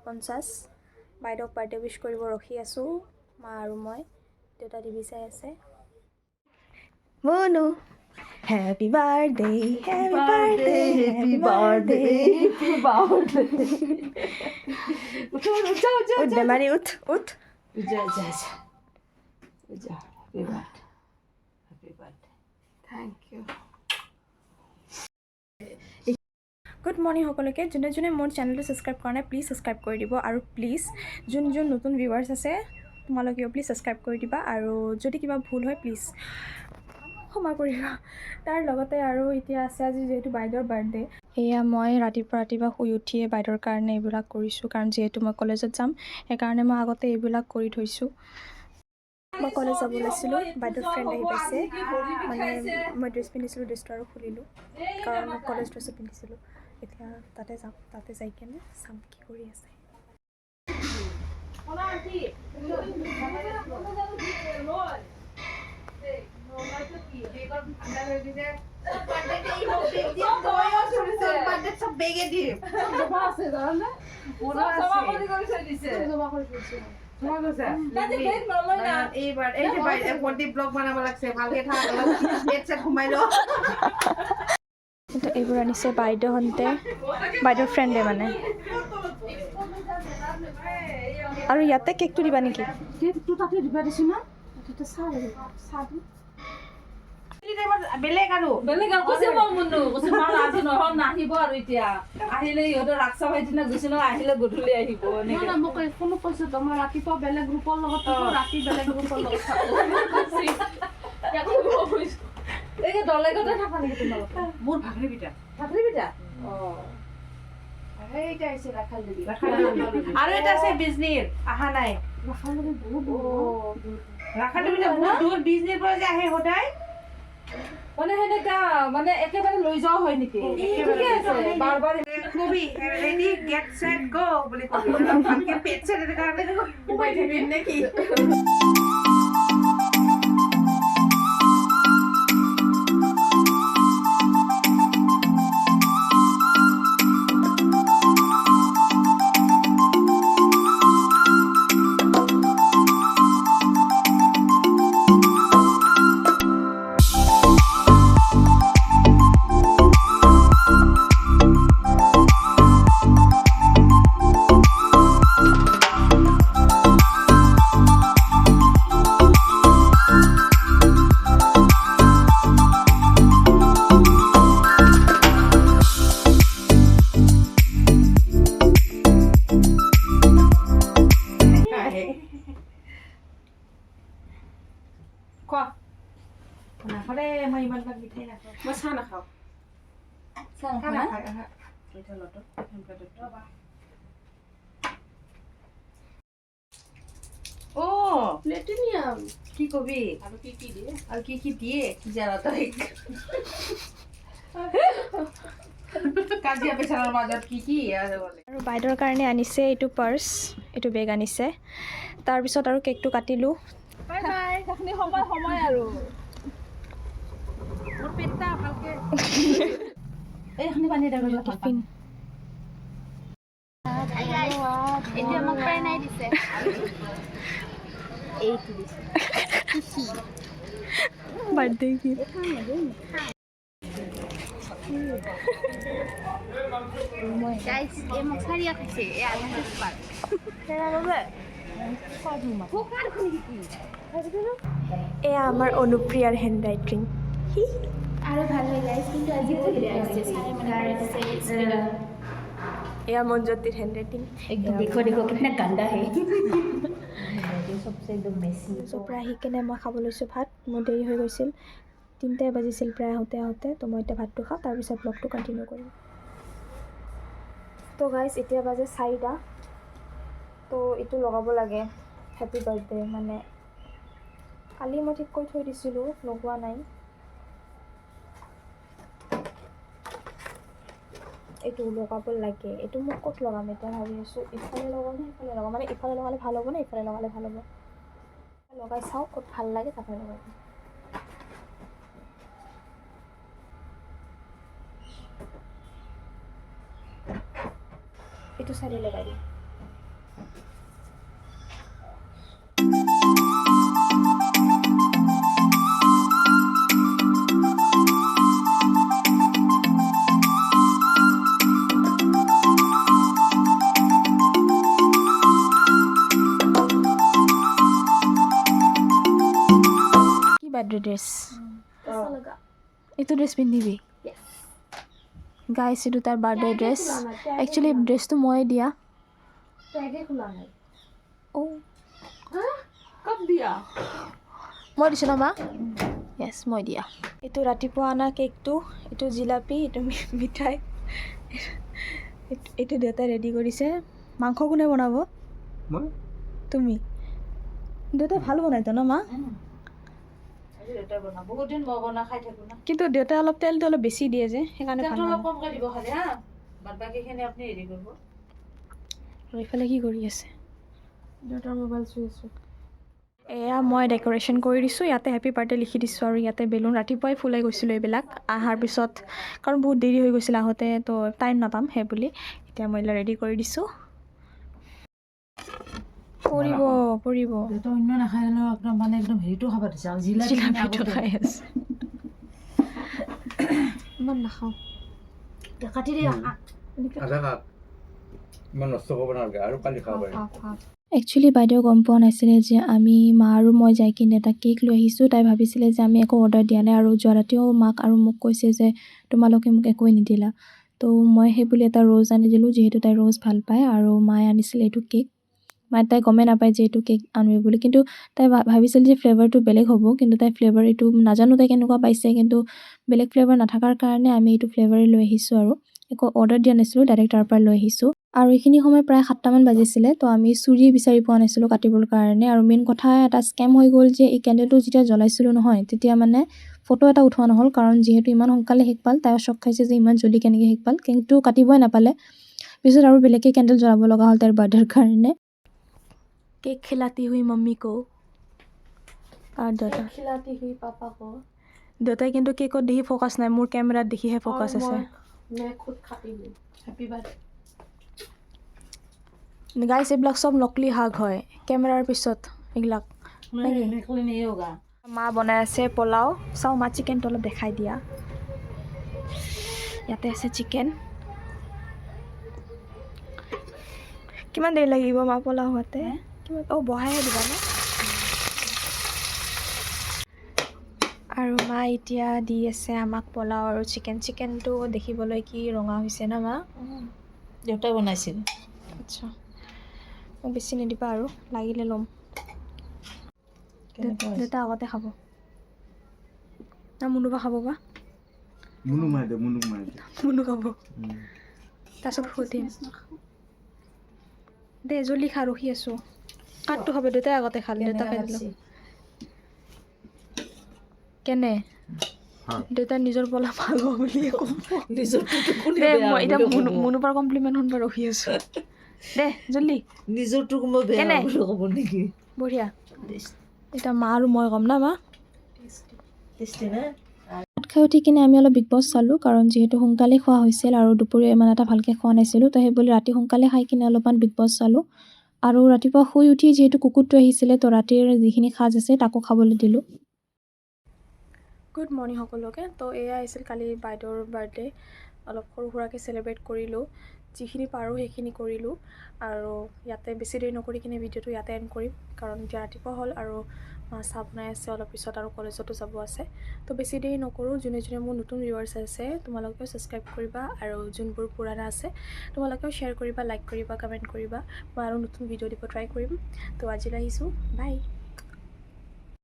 50 বাইদেউক birthday wish কৰিব ৰখি আছোঁ মা আৰু মই দেউতা টিভি চাই আছে Manu happy birthday happy birthday happy birthday উঠ বেমাৰী উঠ যা happy birthday thank you good morning সকলোকে যোনে যোনে মোৰ চেনেলটো ছাবস্ক্ৰাইব কৰা নাই প্লিজ ছাবস্ক্ৰাইব কৰি দিব আৰু প্লিজ যোন নতুন ভিউৱাৰ্ছ আছে তোমালোকেও প্লিজ ছাবস্ক্ৰাইব কৰি দিবা আৰু যদি কিবা ভুল হয় প্লিজ ক্ষমা কৰিবা তাৰ লগতে আৰু এতিয়া আছে আজি যিহেতু বাইদেউৰ বাৰ্থডে এয়া মই ৰাতিপুৱা শুই উঠিয়ে বাইদেউৰ কাৰণে এইবিলাক কৰিছোঁ কাৰণ যিহেতু মই কলেজত যাম সেইকাৰণে মই আগতে এইবিলাক কৰি থৈছোঁ মই কলেজ যাব লৈছিলোঁ বাইদেউৰ ফ্ৰেণ্ড আহি পাইছে মানে মই ড্ৰেছ পিন্ধিছিলোঁ ড্ৰেছটো আৰু খুলিলোঁ কাৰণ মই কলেজ ড্ৰেছটো পিন্ধিছিলোঁ এতিয়া তাতে যাম তাতে যাই কেনে চাম কি কৰি আছে কিন্তু এইবোৰ আনিছে বাইদেউহঁতে বাইদেউৰ ফ্ৰেণ্ডে মানে আৰু ইয়াতে কেকটো দিবা নেকি কেকটো তাতে দিবা দিছো না তাতে চাহ বেলেগ আৰু কৈছে মই মুন্নু কৈছে মাৰ আজি নহয় নাহিব আৰু এতিয়া আহিলে ইহঁতে ৰাক্সা ভাইটিনা গৈছে ন আহিলে গধূলি আহিব না মোক কোনো কৈছে তোমাৰ ৰাতিপুৱা বেলেগ গ্ৰুপৰ লগত ৰাতি বেলেগ গ্ৰুপৰ লগত এই যে দলেগতে থাকা নেকি তোমালোক মোৰ ভাগৰি পিঠা এইটা আছে ৰাখাল দেবী আৰু এটা আছে বিজনীৰ আহা নাই ৰাখাল দেবী বহুত দূৰ বিজনীৰ পৰা যে আহে সদায় মানে সেনেকা মানে একেবাৰে লৈ যাও হয় নেকি ঠিকে আছে বাৰবাৰ কবি ৰেডি গেট সেট গো বুলি কবি ভালকে পেট সেট এটা কাৰণে উপায় দিবি নেকি মই ইমান ভাগ মিঠাই নাখাওঁ মই চাহ নাখাওঁ চাহ নাখাওঁ ও প্লেটিনিয়াম কি কবি আৰু কি দিয়ে আৰু কি দিয়ে কি জানা তই কাজিয়া পেছাৰৰ মাজত কি আৰু বাইদেউৰ কাৰণে আনিছে এইটো পাৰ্চ এইটো বেগ আনিছে তাৰপিছত আৰু কেকটো কাটিলোঁ বাই বাই সেইখিনি সময় আৰু মোৰ পেটটা ভালকে এইখিনি পানী দাগৰ টিফিন এতিয়া মোক প্ৰায় নাই দিছে এইটো দিছে বাৰ্থডে কি গাইস এই মোক সাৰিয়া খাইছে এই আলু সুপাৰ কেনা লবে সাধু মা কোকাৰ খুলি কি এয়া আমাৰ অনুপ্ৰিয়াৰ হেণ্ড ৰাইটিং আৰে ভালো গাইস কিন্তু আজি বলে আছে সাৰে মানে আছে এয়া মঞ্জুতিৰ হেণ্ড ৰাইটিং एकदम देखो कितना गंदा है सबसे एकदम मेसी প্ৰায় আহি কেনে মই খাব লৈছোঁ ভাত মোৰ দেৰি হৈ গৈছিল 3টাই বাজিছিল প্ৰায় আহোঁতে তো মই এতিয়া ভাতটো খাওঁ তাৰপিছত ব্লগটো কণ্টিনিউ কৰিম তো গাইজ এতিয়া বাজে 4টা তো এইটো লগাব লাগে হেপী বাৰ্থডে মানে কালি মই ঠিক কৰি থৈ দিছিলোঁ লগোৱা নাই এইটো লগাব লাগে এইটো মই ক'ত লগাম এতিয়া ভাবি আছোঁ ইফালে লগাম নে সিফালে লগাম মানে ইফালে লগালে ভাল হ'ব নে ইফালে লগালে ভাল হ'ব লগাই চাওঁ ক'ত ভাল লাগে তাতে লগাই দিম এইটো চাইডে লগাই দিম কি বাৰ্থডে ড্ৰেছ এইটো ড্ৰেছ পিন্ধিবি গাইছ এইটো তাৰ বাৰ্থডে ড্ৰেছ একচুৱেলি ড্ৰেছটো ময়ে দিয়া অ' কব দিয়া মই দিছোঁ ন মা য়েছ মই দিয়া এইটো ৰাতিপুৱা অনা কেকটো এইটো জিলাপি এইটো মিঠাই এইটো দেউতাই ৰেডি কৰিছে মাংস কোনে বনাব তুমি দেউতাই ভাল বনাইতো ন মা বহুত দিন মই বনা খাই থাকো না কিন্তু দেউতাই অলপ তেলটো অলপ বেছি দিয়ে যে সেইকাৰণে ভাল অলপ কমকৈ দিব খালি হা বাদ বাকীখিনি আপুনি হেৰি কৰিব আৰু এইফালে কি কৰি আছে দেউতাৰ মোবাইল চুই আছোঁ এয়া মই ডেক'ৰেশ্যন কৰি দিছোঁ ইয়াতে হেপী বাৰ্থডে লিখি দিছোঁ আৰু ইয়াতে বেলুন ৰাতিপুৱাই ফুলাই গৈছিলোঁ এইবিলাক অহাৰ পিছত কাৰণ বহুত দেৰি হৈ গৈছিল আহোঁতে তো টাইম নাপাম সেই বুলি এতিয়া মই এইবিলাক ৰেডি কৰি দিছোঁ পৰিব পৰিব দেউতা অন্য নাখায় ন একদম মানে একদম হেৰিটো খাব দিছে আৰু জিলাপিটো খাই আছে ইমান নাখাওঁ কাটি দিয়া ইমান নষ্ট কৰিব নালাগে আৰু কালি খাব পাৰিম একচুৱেলি বাইদেউ গম পোৱা নাছিলে যে আমি মা আৰু মই যাই কিনে এটা কেক লৈ আহিছোঁ তাই ভাবিছিলে যে আমি একো অৰ্ডাৰ দিয়া নাই আৰু যোৱা ৰাতিও মাক আৰু মোক কৈছে যে তোমালোকে মোক একোৱেই নিদিলা তো মই সেই বুলি এটা ৰ'জ আনি দিলোঁ যিহেতু তাই ৰ'জ ভাল পায় আৰু মায়ে আনিছিলে এইটো কেক মানে তাই গমেই নাপায় যে এইটো কেক আনিব বুলি কিন্তু তাই ভাবিছিল যে ফ্লেভাৰটো বেলেগ হ'ব কিন্তু তাই ফ্লেভাৰ এইটো নাজানো তাই কেনেকুৱা পাইছে কিন্তু বেলেগ ফ্লেভাৰ নাথাকাৰ কাৰণে আমি এইটো ফ্লেভাৰে লৈ আহিছোঁ আৰু একো অৰ্ডাৰ দিয়া নাছিলোঁ ডাইৰেক্ট তাৰ পৰা লৈ আহিছোঁ আৰু এইখিনি সময় প্ৰায় 7টামান বাজিছিলে তো আমি চুৰি বিচাৰি পোৱা নাছিলোঁ কাটিবৰ কাৰণে আৰু মেইন কথা এটা স্কেম হৈ গ'ল যে এই কেণ্ডেলটো যেতিয়া জ্বলাইছিলোঁ নহয় তেতিয়া মানে ফটো এটা উঠোৱা নহ'ল কাৰণ যিহেতু ইমান সোনকালে শেষ পাল তাই চক খাইছে যে ইমান জল্দি কেনেকৈ শেষ পাল কিন্তু কাটিবই নাপালে পিছত আৰু বেলেগকৈ কেণ্ডেল জ্বলাব লগা হ'ল তাইৰ বাৰ্থডেৰ কাৰণে কেক খিলাতি হুই মম্মি কো আৰু দেউতা খিলাতি হুই পাপা কো দেউতাই কিন্তু কেকত দেখি ফ'কাছ নাই মোৰ কেমেৰাত দেখিহে ফ'কাছ আছে मैं खुद खाती हूँ हैप्पी बर्थडे গাইছ এইবিলাক চব নকলি হাগ হয় কেমেৰাৰ পিছত এইবিলাক नकली नहीं होगा মা বনাই আছে পোলাও চাওঁ মা চিকেনটো অলপ দেখাই দিয়া ইয়াতে আছে চিকেন কিমান দেৰি লাগিব মা পোলাও হোৱাতে কিমান বহাইহে দিবা ন আৰু মা এতিয়া দি আছে আমাক পোলাও আৰু চিকেনটো দেখিবলৈ কি ৰঙা হৈছে না মা দেউতাই বনাইছিল আচ্ছা মোক বেছি নিদিবা আৰু লাগিলে ল'ম দেউতা আগতে খাব না মুনুবা খাব বা মুনু খাব তাৰপিছত সুধিম দে জল্দি খা ৰখি আছোঁ কাঠটো খাব দেউতাই আগতে খালে দেউতা খাই দিলোঁ কেনে দেউতাই নিজৰ পলা ভাল হ'ব বুলিয়ে ক'ব দে মই এতিয়া মুনুৰ পৰা কমপ্লিমেণ্ট শুনিব ৰখি আছোঁ দে জল্দি নিজৰটো মই বেয়া বুলি ক'ব নেকি বঢ়িয়া এতিয়া মা আৰু মই ক'ম না মা ভাত খাই উঠি কিনে আমি অলপ বিগ বছ চালোঁ কাৰণ যিহেতু সোনকালে খোৱা হৈছিল আৰু দুপৰীয়া ইমান এটা ভালকৈ খোৱা নাছিলোঁ তো সেইবুলি ৰাতি সোনকালে খাই কিনে অলপমান বিগ বছ চালোঁ আৰু ৰাতিপুৱা শুই উঠি যিহেতু কুকুৰটো আহিছিলে তো ৰাতিৰ যিখিনি সাজ আছে তাকো খাবলৈ দিলোঁ গুড মৰ্ণিং সকলোকে তো এয়া আছিল কালি বাইদেউৰ বাৰ্থডে অলপ সৰু সুৰাকৈ চেলিব্ৰেট কৰিলোঁ যিখিনি পাৰোঁ সেইখিনি কৰিলোঁ আৰু ইয়াতে বেছি দেৰি নকৰি কিনে ভিডিঅ'টো ইয়াতে এণ্ড কৰিম কাৰণ এতিয়া ৰাতিপুৱা হ'ল আৰু মা চাহ বনাই আছে অলপ পিছত আৰু কলেজতো যাব আছে তো বেছি দেৰি নকৰোঁ যোনে যোনে মোৰ নতুন ভিউৱাৰ্ছ আছে তোমালোকেও ছাবস্ক্ৰাইব কৰিবা আৰু যোনবোৰ পুৰাণা আছে তোমালোকেও শ্বেয়াৰ কৰিবা লাইক কৰিবা কমেণ্ট কৰিবা মই আৰু নতুন ভিডিঅ' দিব ট্ৰাই কৰিম তো আজিলৈ আহিছোঁ বাই